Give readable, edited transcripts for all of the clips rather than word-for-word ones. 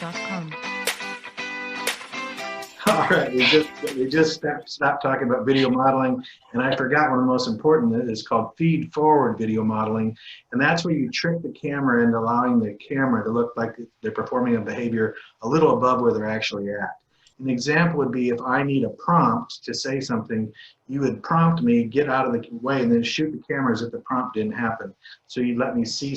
SATB2Gene.com. All right, we just stopped talking about video modeling, and I forgot one of the most important. Is called feed-forward video modeling, and that's where you trick the camera into allowing the camera to look like they're performing a behavior a little above where they're actually at. An example would be if I need a prompt to say something, you would prompt me, get out of the way, and then shoot the camera as if the prompt didn't happen. So you'd let me see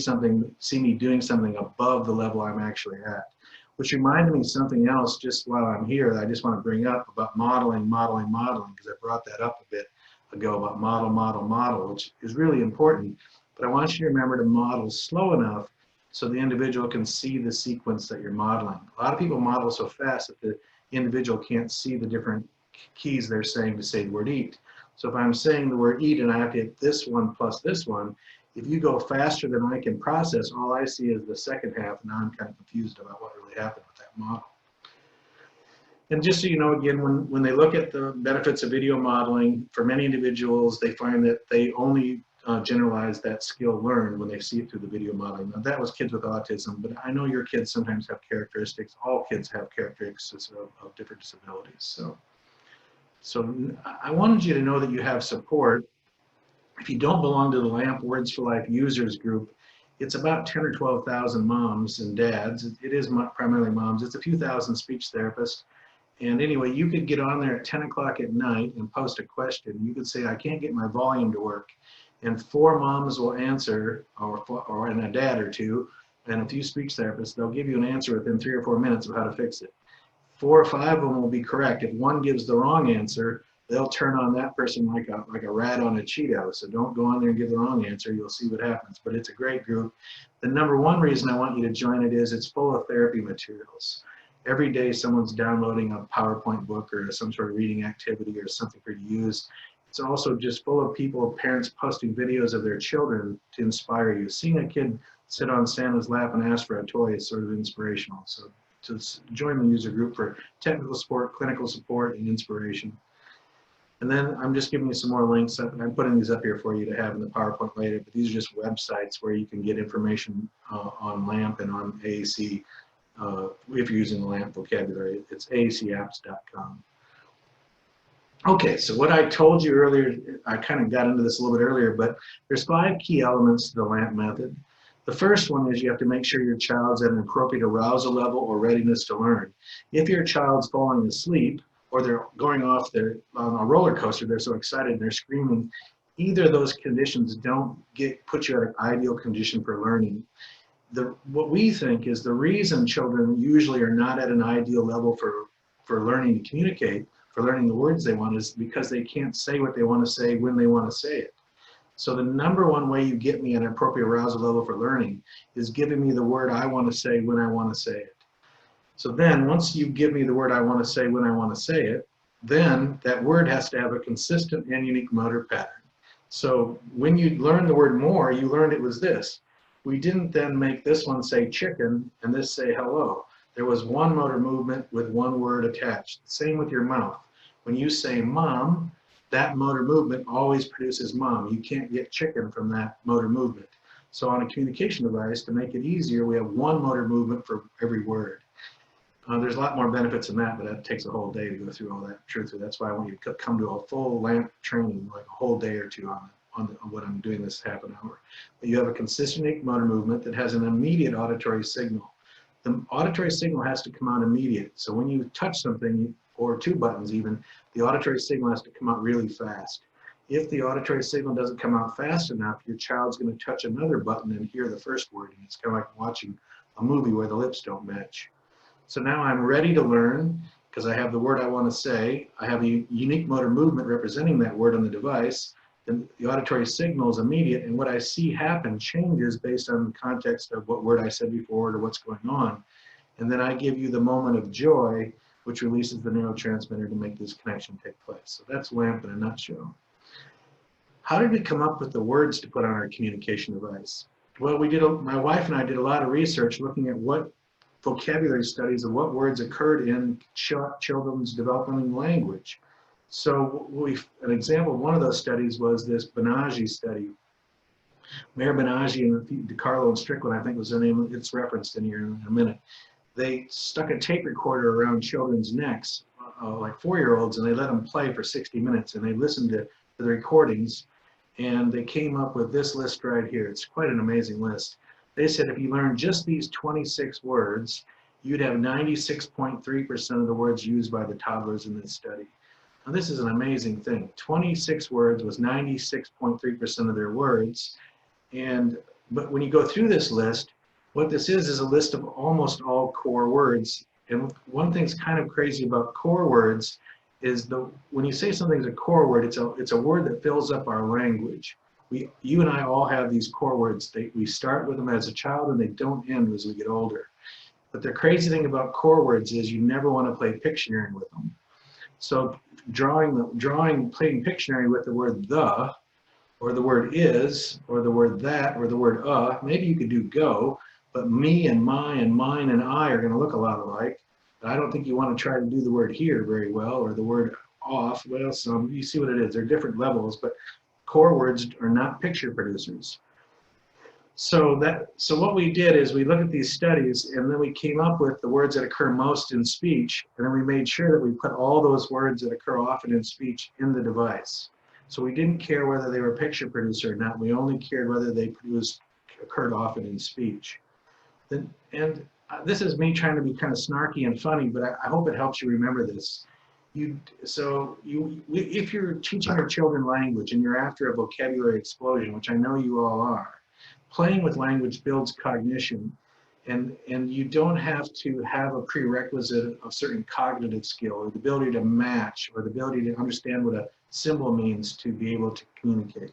me doing something above the level I'm actually at. Which reminded me of something else just while I'm here that I just want to bring up about modeling, because I brought that up a bit ago about model, which is really important. But I want you to remember to model slow enough so the individual can see the sequence that you're modeling. A lot of people model so fast that the individual can't see the different keys they're saying to say the word eat. So if I'm saying the word eat and I have to hit this one plus this one, if you go faster than I can process, all I see is the second half, and now I'm kind of confused about what really happened with that model. And just so you know, again, when they look at the benefits of video modeling, for many individuals, they find that they only generalize that skill learned when they see it through the video modeling. Now, that was kids with autism, but I know your kids sometimes have characteristics. All kids have characteristics of different disabilities. So I wanted you to know that you have support. If you don't belong to the LAMP Words for Life users group, it's about 10 or 12,000 moms and dads. It is primarily moms. It's a few thousand speech therapists. And anyway, you could get on there at 10 o'clock at night and post a question. You could say, I can't get my volume to work. And 4 moms will answer, and a dad or 2, and a few speech therapists. They'll give you an answer within 3 or 4 minutes of how to fix it. 4 or 5 of them will be correct. If one gives the wrong answer, they'll turn on that person like a rat on a Cheeto. So don't go on there and give the wrong answer. You'll see what happens. But it's a great group. The number one reason I want you to join it is it's full of therapy materials. Every day someone's downloading a PowerPoint book or some sort of reading activity or something for you to use. It's also just full of parents posting videos of their children to inspire you. Seeing a kid sit on Santa's lap and ask for a toy is sort of inspirational. So to join the user group for technical support, clinical support, and inspiration. And then I'm just giving you some more links. I'm putting these up here for you to have in the PowerPoint later, but these are just websites where you can get information on LAMP and on AAC. If you're using the LAMP vocabulary, it's aacapps.com. Okay, so what I told you earlier, I kind of got into this a little bit earlier, but there's 5 key elements to the LAMP method. The first one is you have to make sure your child's at an appropriate arousal level or readiness to learn. If your child's falling asleep, or they're going off on a roller coaster, they're so excited and they're screaming, either of those conditions don't put you at an ideal condition for learning. What we think is the reason children usually are not at an ideal level for learning to communicate, for learning the words they want, is because they can't say what they want to say when they want to say it. So the number one way you get me at an appropriate arousal level for learning is giving me the word I want to say when I want to say it. So then once you give me the word I want to say when I want to say it, then that word has to have a consistent and unique motor pattern. So when you learn the word more, you learned it was this. We didn't then make this one say chicken and this say hello. There was one motor movement with one word attached. Same with your mouth. When you say mom, that motor movement always produces mom. You can't get chicken from that motor movement. So on a communication device, to make it easier, we have one motor movement for every word. There's a lot more benefits than that, but that takes a whole day to go through all that truth. That's why I want you to come to a full LAMP training, like a whole day or two on what I'm doing this half an hour. But you have a consistent motor movement that has an immediate auditory signal. The auditory signal has to come out immediate. So when you touch something, or 2 buttons even, the auditory signal has to come out really fast. If the auditory signal doesn't come out fast enough, your child's going to touch another button and hear the first word. And it's kind of like watching a movie where the lips don't match. So now I'm ready to learn because I have the word I want to say. I have a unique motor movement representing that word on the device. Then the auditory signal is immediate, and what I see happen changes based on the context of what word I said before or what's going on. And then I give you the moment of joy, which releases the neurotransmitter to make this connection take place. So that's LAMP in a nutshell. How did we come up with the words to put on our communication device? Well, my wife and I did a lot of research looking at what vocabulary studies of what words occurred in children's developmental language. So an example of one of those studies was this Banerjee study. Mayor Banerjee and DiCarlo and Strickland, I think was their name, it's referenced in here in a minute. they stuck a tape recorder around children's necks, like 4-year-olds, and they let them play for 60 minutes, and they listened to the recordings, and they came up with this list right here. It's quite an amazing list. They said if you learn just these 26 words, you'd have 96.3% of the words used by the toddlers in this study. Now, this is an amazing thing. 26 words was 96.3% of their words. But when you go through this list, what this is a list of almost all core words. And one thing's kind of crazy about core words is when you say something's a core word, it's a word that fills up our language. You and I all have these core words. We start with them as a child and they don't end as we get older. But the crazy thing about core words is you never want to play Pictionary with them. So playing Pictionary with the word the, or the word is, or the word that, or the word maybe you could do go, but me and my and mine and I are going to look a lot alike. But I don't think you want to try to do the word here very well, or the word off. Well, you see what it is. They're different levels, but core words are not picture producers. So what we did is we looked at these studies, and then we came up with the words that occur most in speech, and then we made sure that we put all those words that occur often in speech in the device. So we didn't care whether they were picture producer or not. We only cared whether they occurred often in speech. This is me trying to be kind of snarky and funny, but I hope it helps you remember this. If you're teaching your children language and you're after a vocabulary explosion, which I know you all are, playing with language builds cognition, and you don't have to have a prerequisite of certain cognitive skill or the ability to match or the ability to understand what a symbol means to be able to communicate.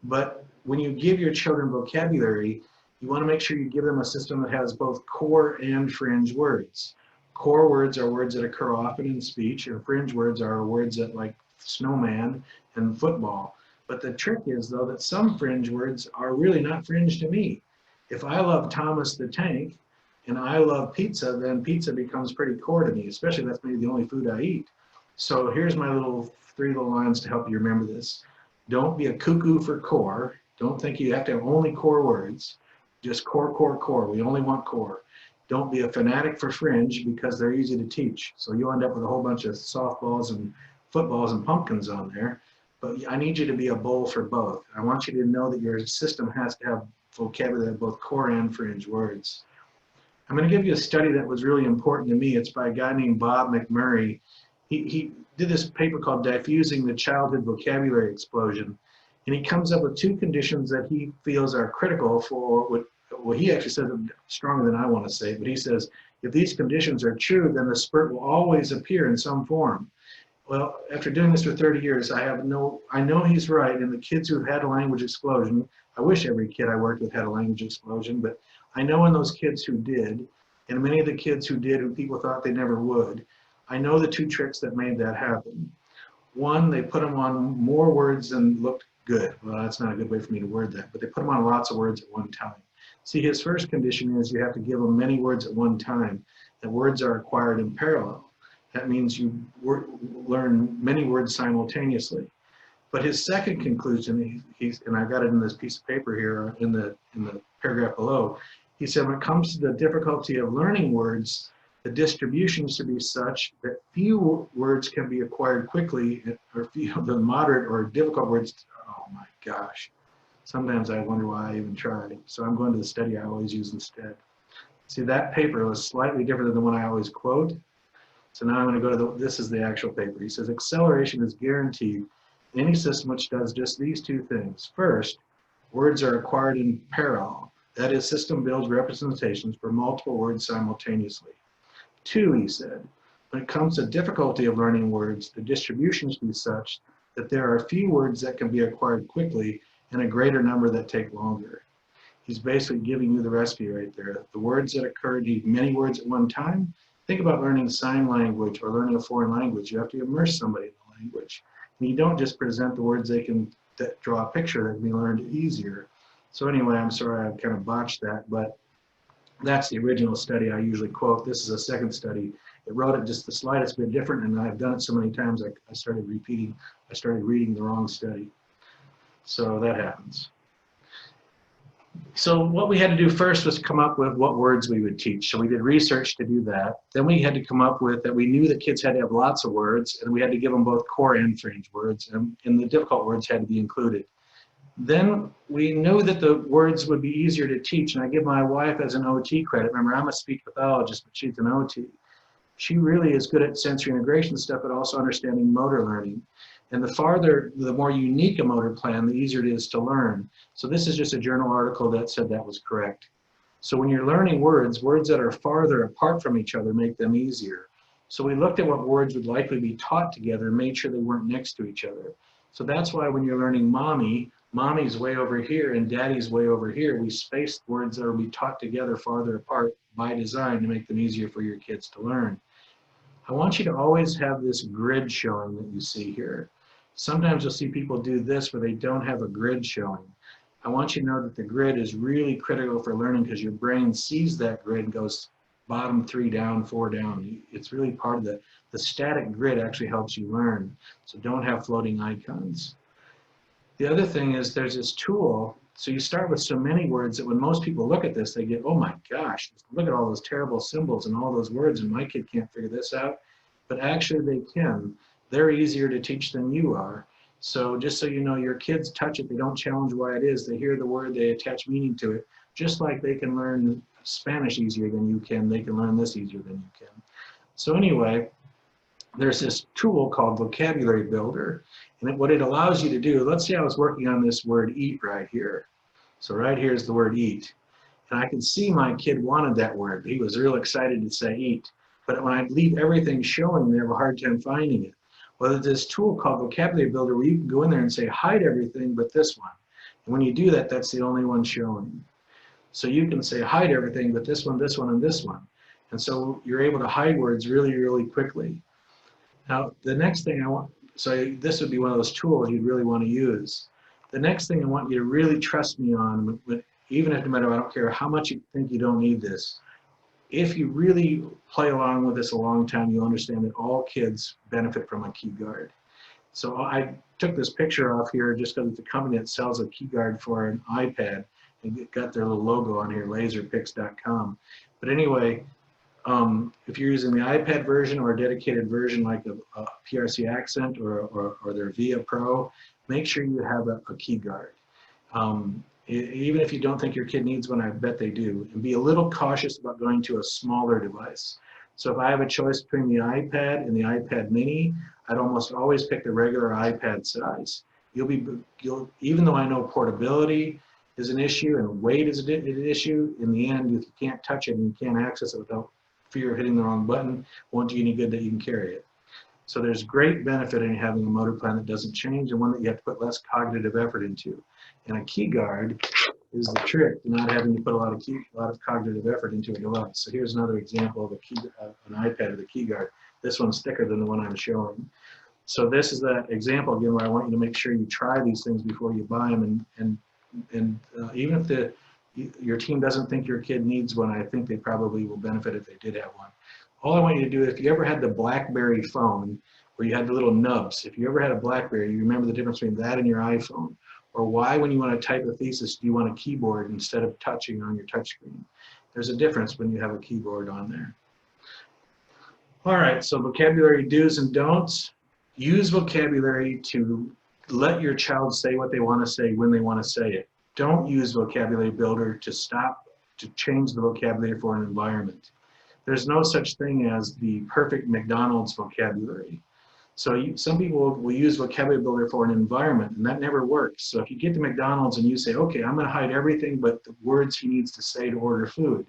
But when you give your children vocabulary, you want to make sure you give them a system that has both core and fringe words. Core words are words that occur often in speech, and fringe words are words that like snowman and football. But the trick is, though, that some fringe words are really not fringe to me. If I love Thomas the Tank and I love pizza, then pizza becomes pretty core to me, especially that's maybe the only food I eat. So here's my three little lines to help you remember this. Don't be a cuckoo for core. Don't think you have to have only core words. Just core, core, core. We only want core. Don't be a fanatic for fringe because they're easy to teach. So you'll end up with a whole bunch of softballs and footballs and pumpkins on there. But I need you to be a bull for both. I want you to know that your system has to have vocabulary of both core and fringe words. I'm going to give you a study that was really important to me. It's by a guy named Bob McMurray. He did this paper called Diffusing the Childhood Vocabulary Explosion. And he comes up with 2 conditions that he feels are critical for well, he actually says it stronger than I want to say, but he says, if these conditions are true, then the spurt will always appear in some form. Well, after doing this for 30 years, I know he's right, and the kids who've had a language explosion, I wish every kid I worked with had a language explosion, but I know in those kids who did, and many of the kids who did who people thought they never would, I know the 2 tricks that made that happen. One, they put them on more words than looked good. Well, that's not a good way for me to word that, but they put them on lots of words at one time. See, his first condition is you have to give them many words at one time. The words are acquired in parallel. That means you learn many words simultaneously. But his second conclusion, and I got it in this piece of paper here in the paragraph below, he said when it comes to the difficulty of learning words, the distribution should be such that few words can be acquired quickly, or few of the moderate or difficult words, oh my gosh. Sometimes I wonder why I even tried. So I'm going to the study I always use instead. See, that paper was slightly different than the one I always quote. So now I'm going to go to this is the actual paper. He says acceleration is guaranteed in any system which does just these 2 things. First, words are acquired in parallel. That is, system builds representations for multiple words simultaneously. 2, he said, when it comes to difficulty of learning words, the distribution should be such that there are few words that can be acquired quickly and a greater number that take longer. He's basically giving you the recipe right there. The words that occur need many words at one time. Think about learning sign language or learning a foreign language. You have to immerse somebody in the language. And you don't just present the words that draw a picture that can be learned easier. So anyway, I'm sorry I kind of botched that, but that's the original study I usually quote. This is a second study. It wrote it just the slightest bit different, and I've done it so many times I started reading the wrong study. So that happens. So what we had to do first was come up with what words we would teach. So we did research to do that. Then we had to come up with that we knew that kids had to have lots of words, and we had to give them both core and fringe words, and the difficult words had to be included. Then we knew that the words would be easier to teach, and I give my wife as an OT credit. Remember, I'm a speech pathologist, but she's an OT. She really is good at sensory integration stuff, but also understanding motor learning. And the more unique a motor plan, the easier it is to learn. So this is just a journal article that said that was correct. So when you're learning words that are farther apart from each other make them easier. So we looked at what words would likely be taught together and made sure they weren't next to each other. So that's why when you're learning mommy, mommy's way over here and daddy's way over here, we spaced words that will be taught together farther apart by design to make them easier for your kids to learn. I want you to always have this grid showing that you see here. Sometimes you'll see people do this where they don't have a grid showing. I want you to know that the grid is really critical for learning because your brain sees that grid and goes bottom 3 down, 4 down. It's really part of the static grid actually helps you learn. So don't have floating icons. The other thing is there's this tool. So you start with so many words that when most people look at this, they get, oh my gosh, look at all those terrible symbols and all those words, and my kid can't figure this out. But actually they can. They're easier to teach than you are. So just so you know, your kids touch it, they don't challenge why it is. They hear the word, they attach meaning to it. Just like they can learn Spanish easier than you can, they can learn this easier than you can. So anyway, there's this tool called Vocabulary Builder. And what it allows you to do, let's say I was working on this word eat right here. So right here is the word eat. And I can see my kid wanted that word. He was real excited to say eat. But when I leave everything showing, they have a hard time finding it. Well, there's this tool called Vocabulary Builder where you can go in there and say hide everything but this one. And when you do that, that's the only one showing. So you can say hide everything but this one, and this one. And so you're able to hide words really, really quickly. Now, the next thing I want, so this would be one of those tools you'd really want to use. The next thing I want you to really trust me on, even if no matter, I don't care how much you think you don't need this, if you really play along with this a long time, you'll understand that all kids benefit from a key guard. So I took this picture off here just because it's a company that sells a key guard for an iPad, and it got their little logo on here, laserpix.com. But anyway, if you're using the iPad version or a dedicated version like a PRC Accent or their VIA Pro, make sure you have a key guard. Even if you don't think your kid needs one, I bet they do. And be a little cautious about going to a smaller device. So if I have a choice between the iPad and the iPad mini, I'd almost always pick the regular iPad size. Even though I know portability is an issue and weight is an issue, in the end, if you can't touch it and you can't access it without fear of hitting the wrong button, it won't do you any good that you can carry it. So there's great benefit in having a motor plan that doesn't change and one that you have to put less cognitive effort into. And a key guard is the trick to not having to put a lot of cognitive effort into a device. So here's another example of an iPad with a key guard. This one's thicker than the one I'm showing. So this is that example again where I want you to make sure you try these things before you buy them. And even if your team doesn't think your kid needs one, I think they probably will benefit if they did have one. All I want you to do, if you ever had the BlackBerry phone where you had the little nubs, if you ever had a BlackBerry, you remember the difference between that and your iPhone. Or why, when you want to type a thesis, do you want a keyboard instead of touching on your touchscreen? There's a difference when you have a keyboard on there. All right, so vocabulary do's and don'ts. Use vocabulary to let your child say what they want to say when they want to say it. Don't use Vocabulary Builder to change the vocabulary for an environment. There's no such thing as the perfect McDonald's vocabulary. So some people will use Vocabulary Builder for an environment, and that never works. So if you get to McDonald's and you say, okay, I'm going to hide everything but the words he needs to say to order food.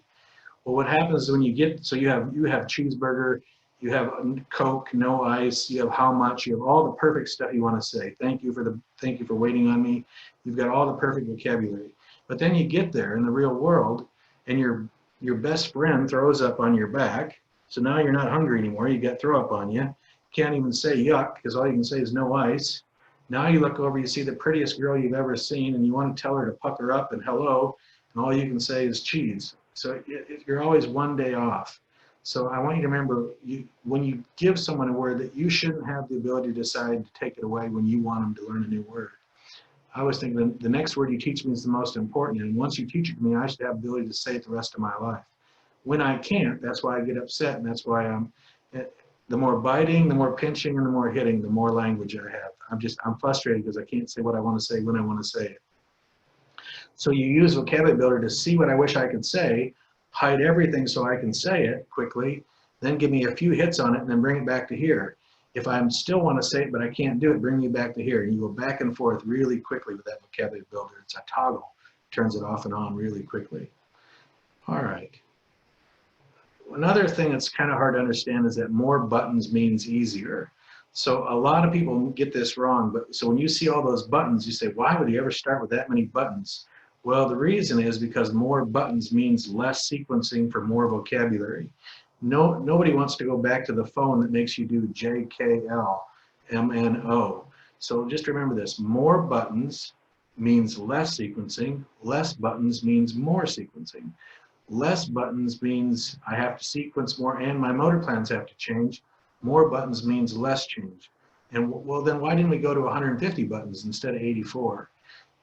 Well, what happens when you get, so you have cheeseburger, you have Coke, no ice, you have how much, you have all the perfect stuff you want to say. Thank you for waiting on me. You've got all the perfect vocabulary. But then you get there in the real world, and your best friend throws up on your back. So now you're not hungry anymore. You got throw up on you. Can't even say yuck because all you can say is no ice. Now you look over, you see the prettiest girl you've ever seen, and you want to tell her to pucker up and hello, and all you can say is cheese. So you're always one day off. So I want you to remember, when you give someone a word, that you shouldn't have the ability to decide to take it away when you want them to learn a new word. I always think the next word you teach me is the most important, and once you teach it to me, I should have the ability to say it the rest of my life. When I can't, that's why I get upset, and that's why the more biting, the more pinching, and the more hitting, the more language I have. I'm frustrated because I can't say what I want to say when I want to say it. So you use vocabulary builder to see what I wish I could say, hide everything so I can say it quickly, then give me a few hits on it, and then bring it back to here. If I still want to say it, but I can't do it, bring me back to here. And you go back and forth really quickly with that vocabulary builder. It's a toggle, turns it off and on really quickly. All right. Another thing that's kind of hard to understand is that more buttons means easier. So a lot of people get this wrong, but so when you see all those buttons, you say, why would you ever start with that many buttons? Well, the reason is because more buttons means less sequencing for more vocabulary. Nobody wants to go back to the phone that makes you do J, K, L, M, N, O. So just remember this, more buttons means less sequencing, less buttons means more sequencing. Less buttons means I have to sequence more and my motor plans have to change. More buttons means less change. And well, then why didn't we go to 150 buttons instead of 84?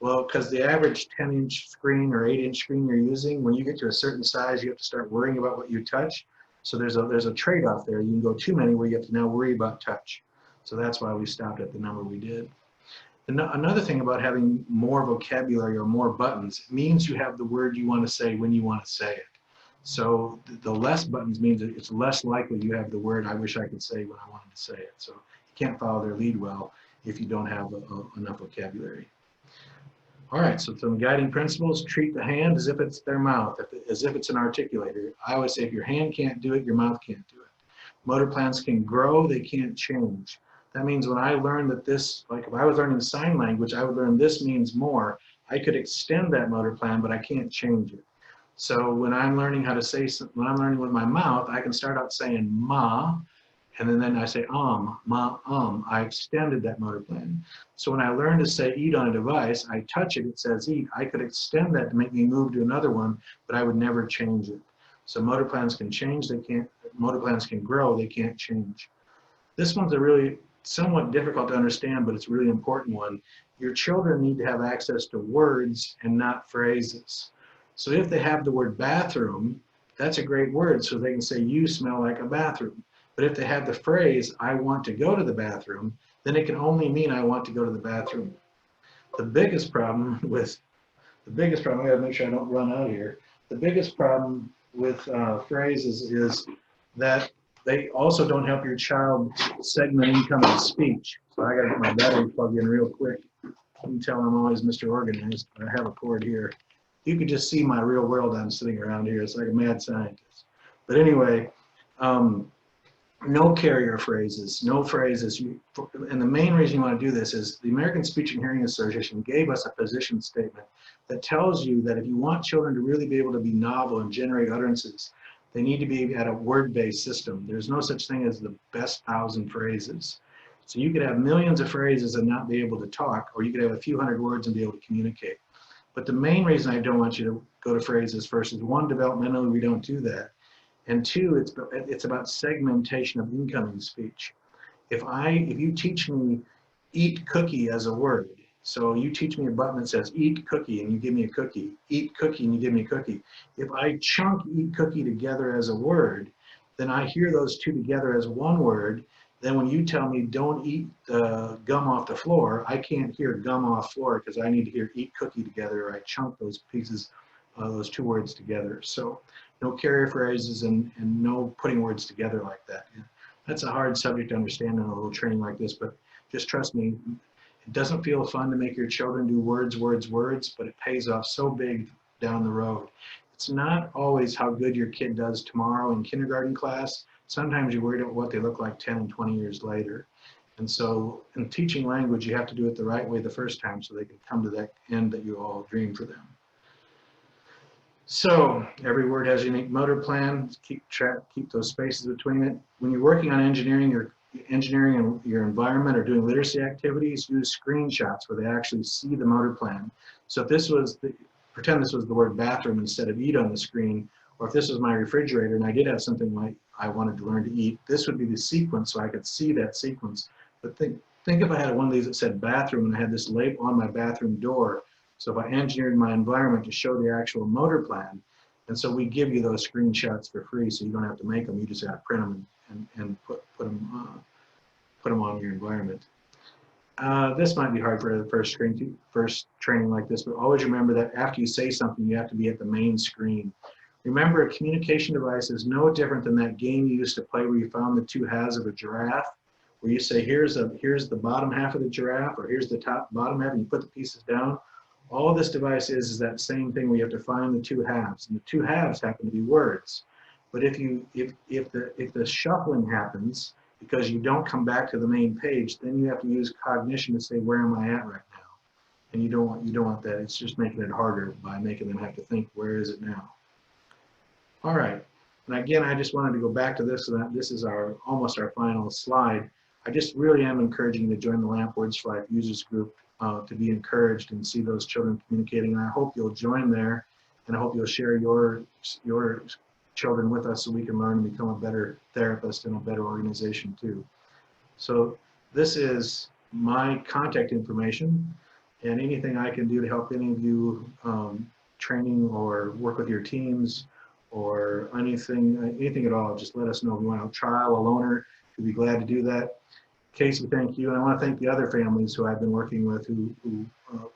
Well, because the average 10-inch screen or 8-inch screen you're using, when you get to a certain size, you have to start worrying about what you touch. So there's a trade-off there. You can go too many where you have to now worry about touch. So that's why we stopped at the number we did. Another thing about having more vocabulary or more buttons means you have the word you want to say when you want to say it. So the less buttons means that it's less likely you have the word I wish I could say when I wanted to say it. So you can't follow their lead well if you don't have enough vocabulary. All right, so some guiding principles: treat the hand as if it's their mouth, as if it's an articulator. I always say if your hand can't do it, your mouth can't do it. Motor plans can grow, they can't change. That means when I learned that this, like if I was learning sign language, I would learn this means more. I could extend that motor plan, but I can't change it. So when I'm learning how to say, when I'm learning with my mouth, I can start out saying ma, and then I say ma, I extended that motor plan. So when I learn to say eat on a device, I touch it, it says eat. I could extend that to make me move to another one, but I would never change it. So motor plans can change, they can't, motor plans can grow, they can't change. This one's a really somewhat difficult to understand, but it's a really important one. Your children need to have access to words and not phrases. So if they have the word bathroom, that's a great word, so they can say you smell like a bathroom. But if they have the phrase I want to go to the bathroom, then it can only mean I want to go to the bathroom. The biggest problem, I gotta make sure I don't run out here. The biggest problem with phrases is that they also don't help your child segment incoming speech. So I gotta get my battery plugged in real quick. You can tell I'm always Mr. Organized. I have a cord here. You could just see my real world I'm sitting around here. It's like a mad scientist. But anyway, no carrier phrases, no phrases. And the main reason you want to do this is the American Speech and Hearing Association gave us a position statement that tells you that if you want children to really be able to be novel and generate utterances, they need to be at a word-based system. There's no such thing as the best 1,000 phrases. So you could have millions of phrases and not be able to talk, or you could have a few hundred words and be able to communicate. But the main reason I don't want you to go to phrases first is one, developmentally we don't do that. And two, it's about segmentation of incoming speech. If you teach me eat cookie as a word, so you teach me a button that says eat cookie and you give me a cookie, eat cookie and you give me a cookie. If I chunk eat cookie together as a word, then I hear those two together as one word. Then when you tell me don't eat the gum off the floor, I can't hear gum off floor because I need to hear eat cookie together, or I chunk those pieces, those two words together. So no carrier phrases and no putting words together like that. That's a hard subject to understand in a little training like this, but just trust me, it doesn't feel fun to make your children do words, but it pays off so big down the road. It's not always how good your kid does tomorrow in kindergarten class. Sometimes you're worried about what they look like 10 and 20 years later. And so in teaching language, you have to do it the right way the first time so they can come to that end that you all dream for them. So every word has a unique motor plan. Keep those spaces between it. When you're working on engineering your environment or doing literacy activities, use screenshots where they actually see the motor plan. So if this was, pretend this was the word bathroom instead of eat on the screen, or if this was my refrigerator and I did have something like I wanted to learn to eat, this would be the sequence so I could see that sequence. But think, Think if I had one of these that said bathroom and I had this label on my bathroom door. So if I engineered my environment to show the actual motor plan, and so we give you those screenshots for free, so you don't have to make them. You just have to print them and put them on your environment. This might be hard for the first training like this, but always remember that after you say something, you have to be at the main screen. Remember, a communication device is no different than that game you used to play where you found the two halves of a giraffe, where you say, here's the bottom half of the giraffe, or here's the bottom half, and you put the pieces down. All this device is that same thing where you have to find the two halves, and the two halves happen to be words. But if the shuffling happens because you don't come back to the main page, then you have to use cognition to say, where am I at right now? And you don't want that. It's just making it harder by making them have to think, where is it now? All right, and again, I just wanted to go back to this, so that this is almost our final slide. I just really am encouraging you to join the LAMP Words for Life users group to be encouraged and see those children communicating. And I hope you'll join there, and I hope you'll share your children with us so we can learn and become a better therapist and a better organization too. So this is my contact information, and anything I can do to help any of you training or work with your teams or anything at all, just let us know. If you want a trial, a loaner, we'd be glad to do that. Casey, thank you. And I want to thank the other families who I've been working with who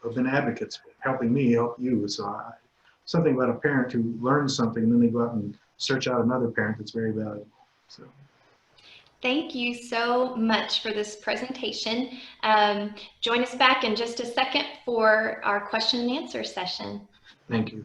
have been advocates, helping me help you. So something about a parent who learns something and then they go out and search out another parent that's very valuable. So. Thank you so much for this presentation. Join us back in just a second for our question and answer session. Thank you.